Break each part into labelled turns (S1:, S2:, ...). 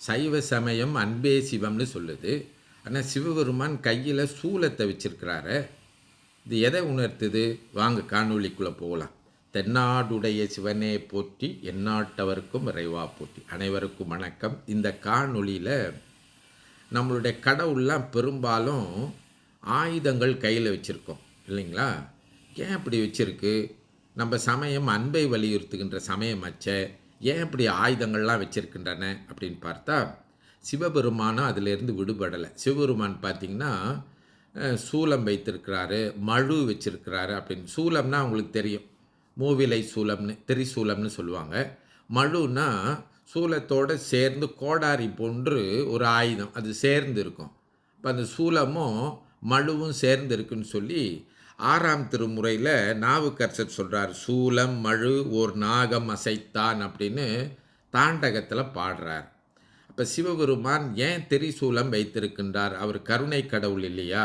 S1: சைவ சமயம் அன்பே சிவம்னு சொல்லுது. ஆனால் சிவபெருமான் கையில் சூலத்தை வச்சிருக்கிறாரு. இது எதை உணர்த்துது? வாங்க காணொளிக்குள்ளே போகலாம். தென்னாடுடைய சிவனே போற்றி, எந்நாட்டவருக்கும் இறைவா போற்றி. அனைவருக்கும் வணக்கம். இந்த காணொளியில் நம்மளுடைய கடவுள்லாம் பெரும்பாலும் ஆயுதங்கள் கையில் வச்சுருக்கோம் இல்லைங்களா? ஏன் இப்படி வச்சுருக்கு? நம்ம சமயம் அன்பை வலியுறுத்துகின்ற சமயமச்ச ஏன் இப்படி ஆயுதங்கள்லாம் வச்சுருக்கின்றன அப்படின்னு பார்த்தா, சிவபெருமானும் அதிலேருந்து விடுபடலை. சிவபெருமான் பார்த்திங்கன்னா சூலம் வைத்திருக்கிறாரு, மழு வச்சிருக்கிறாரு. அப்படின்னு சூலம்னா அவங்களுக்கு தெரியும், மூவிலை சூலம்னு திரிசூலம்னு சொல்லுவாங்க. மழுன்னா சூலத்தோடு சேர்ந்து கோடாரி போன்று ஒரு ஆயுதம், அது சேர்ந்து இருக்கும். இப்போ அந்த சூலமும் மழுவும் சேர்ந்து இருக்குன்னு சொல்லி 6ஆம் திருமுறையில் நாவுக்கரசர் சொல்கிறார். சூலம் மழு ஓர் நாகம் அசைத்தான் அப்படின்னு தாண்டகத்தில் பாடுறார். அப்போ சிவபெருமான் ஏன் திரிசூலம் வைத்திருக்கின்றார்? அவர் கருணை கடவுள் இல்லையா?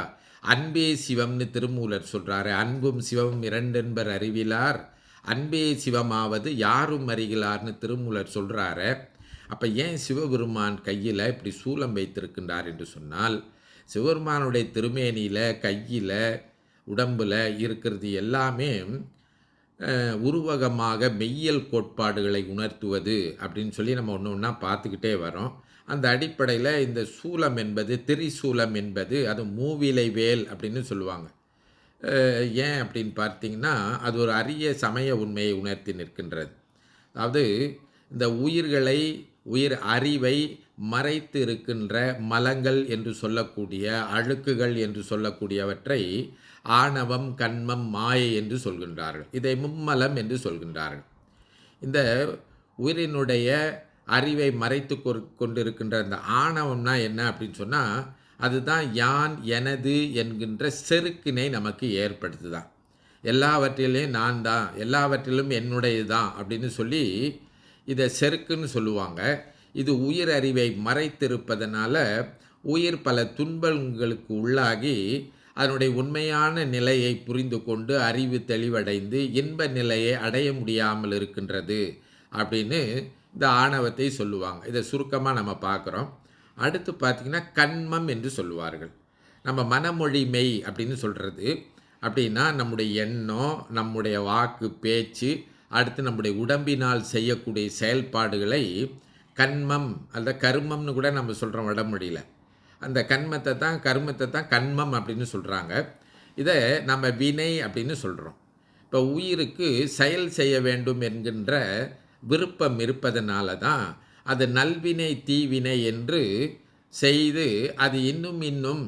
S1: அன்பே சிவம்னு திருமூலர் சொல்கிறாரு. அன்பும் சிவமும் இரண்டென்பர் அறிவிலார், அன்பே சிவமாவது யாரும் அறிகிறார்னு திருமூலர் சொல்கிறாரு. அப்போ ஏன் சிவபெருமான் கையில் இப்படி சூலம் வைத்திருக்கின்றார் என்று சொன்னால், சிவபெருமானுடைய திருமேனியில் கையில் உடம்பில் இருக்கிறது எல்லாமே உருவகமாக மெய்யியல் கோட்பாடுகளை உணர்த்துவது அப்படின்னு சொல்லி நம்ம ஒன்று ஒன்றா பார்த்துக்கிட்டே வரோம். அந்த அடிப்படையில் இந்த சூலம் என்பது, திரிசூலம் என்பது, அது மூவிலை வேல் அப்படின்னு சொல்லுவாங்க. ஏன் அப்படின்னு பார்த்தீங்கன்னா, அது ஒரு அரிய சமய உண்மையை உணர்த்தி நிற்கின்றது. அதாவது இந்த உயிர்களை, உயிர் அறிவை மறைத்து இருக்கின்ற மலங்கள் என்று சொல்லக்கூடிய, அழுக்குகள் என்று சொல்லக்கூடியவற்றை ஆணவம், கண்மம், மாயை என்று சொல்கின்றார்கள். இதை மும்மலம் என்று சொல்கின்றார்கள். இந்த உயிரினுடைய அறிவை மறைத்து கொண்டிருக்கின்ற இந்த ஆணவம்னா என்ன அப்படின்னு சொன்னால், அதுதான் யான் எனது என்கின்ற செருக்கினை நமக்கு ஏற்படுத்துதான். எல்லாவற்றிலையும் நான் தான், எல்லாவற்றிலும் என்னுடையது தான் அப்படின்னு சொல்லி இதை செருக்குன்னு சொல்லுவாங்க. இது உயிர் அறிவை மறைத்திருப்பதனால உயிர் பல துன்பங்களுக்கு உள்ளாகி அதனுடைய உண்மையான நிலையை புரிந்து கொண்டு அறிவு தெளிவடைந்து இன்ப நிலையை அடைய முடியாமல் இருக்கின்றது அப்படின்னு இந்த ஆணவத்தை சொல்லுவாங்க. இதை சுருக்கமாக நம்ம பார்க்குறோம். அடுத்து பார்த்திங்கன்னா கண்மம் என்று சொல்லுவார்கள். நம்ம மனமொழி மெய் அப்படின்னு சொல்கிறது அப்படின்னா, நம்முடைய எண்ணம், நம்முடைய வாக்கு, பேச்சு, அடுத்து நம்முடைய உடம்பினால் செய்யக்கூடிய செயல்பாடுகளை கண்மம் அல்லது கருமம்னு கூட நம்ம சொல்கிறோம் வடமொழியில். அந்த கண்மத்தை தான், கருமத்தை தான் கண்மம் அப்படின்னு சொல்கிறாங்க. இதை நம்ம வினை அப்படின்னு சொல்கிறோம். இப்போ உயிருக்கு செயல் செய்ய வேண்டும் என்கின்ற விருப்பம் இருப்பதனால தான் அது நல்வினை தீவினை என்று செய்து அது இன்னும்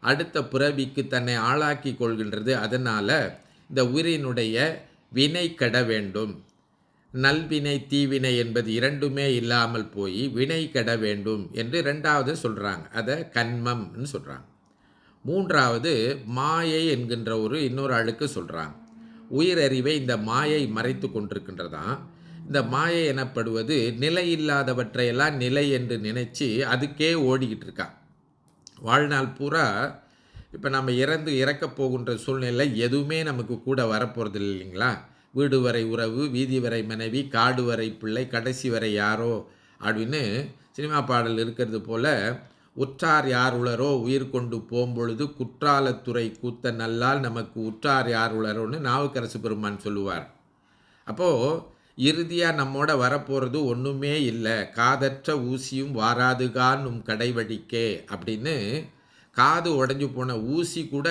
S1: அடுத்த பிறவிக்கு தன்னை ஆளாக்கி கொள்கின்றது. அதனால் இந்த உயிரினுடைய வினை கெட வேண்டும். நல்வினை தீவினை என்பது இரண்டுமே இல்லாமல் போய் வினை கெட வேண்டும் என்று ரெண்டாவது சொல்கிறாங்க. அதை கண்மம்னு சொல்கிறாங்க. மூன்றாவது மாயை என்கின்ற இன்னொரு அழுக்கு சொல்கிறாங்க. உயிரறிவை இந்த மாயை மறைத்து கொண்டிருக்கின்றதான். இந்த மாயை எனப்படுவது நிலை இல்லாதவற்றையெல்லாம் நிலை என்று நினைச்சு அதுக்கே ஓடிக்கிட்டு இருக்கா. வாழ்நாள் பூரா இப்போ நம்ம இறக்கப் போகின்ற சூழ்நிலை எதுவுமே நமக்கு கூட வரப்போகிறது இல்லைங்களா? வீடு வரை உறவு, வீதி வரை மனைவி, காடு வரை பிள்ளை, கடைசி வரை யாரோ அப்படின்னு சினிமா பாடல் இருக்கிறது போல், உற்றார் யார் உளரோ உயிர் கொண்டு போம்பொழுது குற்றாலத்துறை கூத்த நல்லால் நமக்கு உற்றார் யார் உளரோன்னு நாவுக்கரசு பெருமான் சொல்லுவார். அப்போது இறுதியாக நம்மோட வரப்போகிறது ஒன்றுமே இல்லை, காதற்ற ஊசியும் வாராதுகான் உம் கடைவடிக்கே அப்படின்னு. காது உடஞ்சி போன ஊசி கூட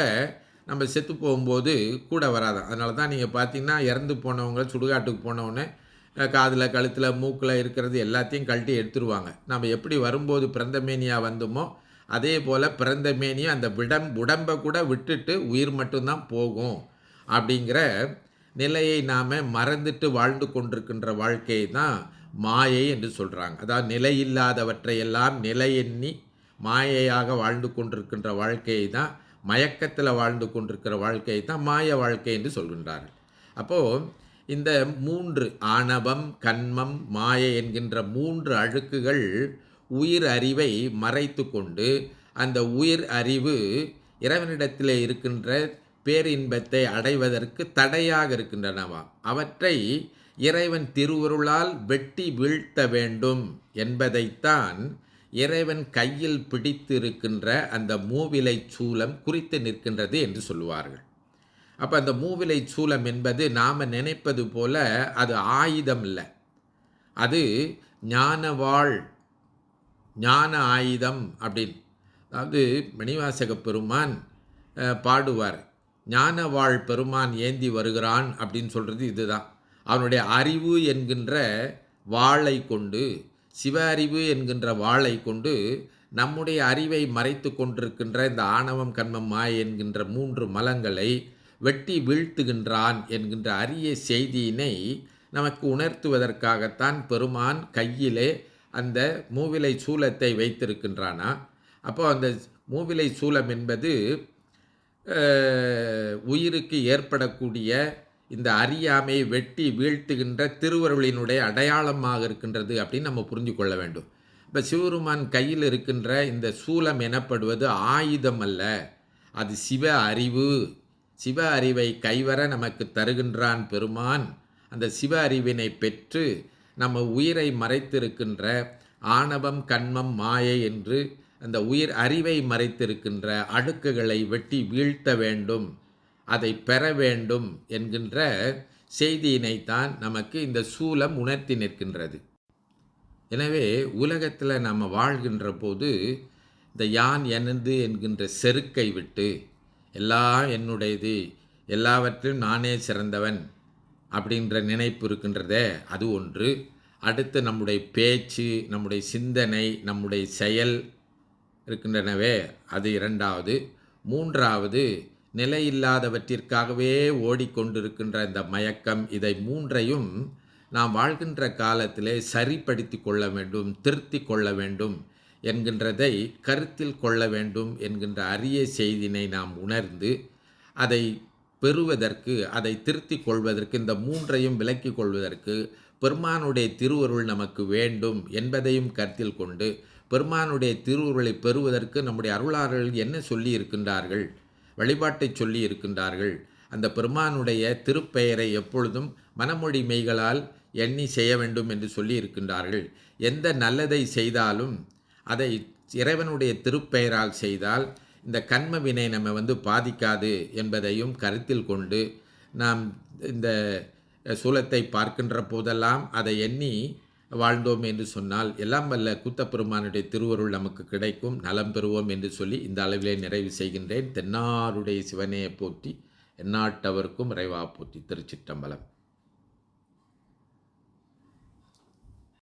S1: நம்ம செத்து போகும்போது கூட வராதான். அதனால தான் நீங்கள் பார்த்தீங்கன்னா, இறந்து போனவங்க சுடுகாட்டுக்கு போனவுடனே காதில், கழுத்தில், மூக்கில் இருக்கிறது எல்லாத்தையும் கழட்டி எடுத்துருவாங்க. நம்ம எப்படி வரும்போது பிறந்தமேனியாக வந்தோமோ அதே போல் பிறந்தமேனியும் அந்த உடம்பை கூட விட்டுட்டு உயிர் மட்டும்தான் போகும் அப்படிங்கிற நிலையை நாம் மறந்துட்டு வாழ்ந்து கொண்டிருக்கின்ற வாழ்க்கையை தான் மாயை என்று சொல்கிறாங்க. அதாவது நிலையில்லாதவற்றையெல்லாம் நிலை எண்ணி மாயையாக வாழ்ந்து கொண்டிருக்கின்ற வாழ்க்கையை தான், மயக்கத்தில் வாழ்ந்து கொண்டிருக்கிற வாழ்க்கையை தான் மாய வாழ்க்கை என்று சொல்கின்றார்கள். அப்போது இந்த 3 ஆணவம், கண்மம், மாயை என்கின்ற 3 அழுக்குகள் உயிர் அறிவை மறைத்து கொண்டு அந்த உயிர் அறிவு இறைவனிடத்தில் இருக்கின்ற பேரின்பத்தை அடைவதற்கு தடையாக இருக்கின்றனவாம். அவற்றை இறைவன் திருவருளால் வெட்டி வீழ்த்த வேண்டும் என்பதைத்தான் இறைவன் கையில் பிடித்து இருக்கின்ற அந்த மூவிலை சூலம் குறித்து நிற்கின்றது என்று சொல்லுவார்கள். அப்போ அந்த மூவிலை சூலம் என்பது நாம் நினைப்பது போல அது ஆயுதம் இல்லை, அது ஞானவாள், ஞான ஆயுதம் அப்படின்னு. அதாவது மணிவாசக பெருமான் பாடுவார், ஞானவாள் பெருமான் ஏந்தி வருகிறான் அப்படின்னு சொல்கிறது இதுதான். அவனுடைய அறிவு என்கின்ற வாளை கொண்டு, சிவ அறிவு என்கின்ற வாளை கொண்டு நம்முடைய அறிவை மறைத்து கொண்டிருக்கின்ற இந்த ஆணவம் கண்மம் மாயை என்கின்ற 3 மலங்களை வெட்டி வீழ்த்துகின்றான் என்கின்ற அரிய செய்தியினை நமக்கு உணர்த்துவதற்காகத்தான் பெருமான் கையிலே அந்த மூவிலை சூலத்தை வைத்திருக்கின்றானா. அப்போ அந்த மூவிலை சூலம் என்பது உயிருக்கு ஏற்படக்கூடிய இந்த அறியாமையை வெட்டி வீழ்த்துகின்ற திருவருளினுடைய அடையாளமாக இருக்கின்றது அப்படின்னு நம்ம புரிஞ்சு கொள்ள வேண்டும். இப்போ சிவபெருமான் கையில் இருக்கின்ற இந்த சூலம் எனப்படுவது ஆயுதம் அல்ல, அது சிவ அறிவு. சிவ அறிவை கைவர நமக்கு தருகின்றான் பெருமான். அந்த சிவ அறிவினை பெற்று நம்ம உயிரை மறைத்திருக்கின்ற ஆணவம் கண்மம் மாயை என்று அந்த உயிர் அறிவை மறைத்திருக்கின்ற அடுக்குகளை வெட்டி வீழ்த்த வேண்டும், அதை பெற வேண்டும் என்கின்ற செய்தியினைத்தான் நமக்கு இந்த சூலம் உணர்த்தி நிற்கின்றது. எனவே உலகத்தில் நாம் வாழ்கின்ற போது இந்த யான் எனது என்கின்ற செருக்கை விட்டு எல்லாம் என்னுடையது, எல்லாவற்றிலும் நானே சிறந்தவன் அப்படின்ற நினைப்பு இருக்கின்றதே, அது ஒன்று. அடுத்து நம்முடைய பேச்சு, நம்முடைய சிந்தனை, நம்முடைய செயல் இருக்கின்றனவே, அது 2வது. 3வது நிலையில்லாதவற்றிற்காகவே ஓடிக்கொண்டிருக்கின்ற இந்த மயக்கம். இதை 3ஐயும் நாம் வாழ்கின்ற காலத்திலே சரிப்படுத்தி கொள்ள வேண்டும், திருத்தி கொள்ள வேண்டும் என்கின்றதை கருத்தில் கொள்ள வேண்டும் என்கின்ற அரிய செய்தினை நாம் உணர்ந்து அதை பெறுவதற்கு, அதை திருத்தி கொள்வதற்கு, இந்த 3ஐயும் விலக்கி கொள்வதற்கு பெருமானுடைய திருவருள் நமக்கு வேண்டும் என்பதையும் கருத்தில் கொண்டு, பெருமானுடைய திருவுருளை பெறுவதற்கு நம்முடைய அருளாளர்கள் என்ன சொல்லி இருக்கின்றார்கள், வழிபாட்டை சொல்லி இருக்கின்றார்கள். அந்த பெருமானுடைய திருப்பெயரை எப்பொழுதும் மனமொழி மெய்களால் எண்ணி செய்ய வேண்டும் என்று சொல்லி இருக்கின்றார்கள். எந்த நல்லதை செய்தாலும் அதை இறைவனுடைய திருப்பெயரால் செய்தால் இந்த கண்ம வினை நம்ம பாதிக்காது என்பதையும் கருத்தில் கொண்டு நாம் இந்த சூலத்தை பார்க்கின்ற போதெல்லாம் அதை எண்ணி வாழ்ந்தோம் என்று சொன்னால் எல்லாம் வல்ல கூத்தப்பெருமானுடைய திருவருள் நமக்கு கிடைக்கும், நலம் பெறுவோம் என்று சொல்லி இந்த அளவிலே நிறைவு செய்கின்றேன். தென்னாருடைய சிவனையை போற்றி, எந்நாட்டவர்க்கும் இறைவா போற்றி. திருச்சிற்றம்பலம்.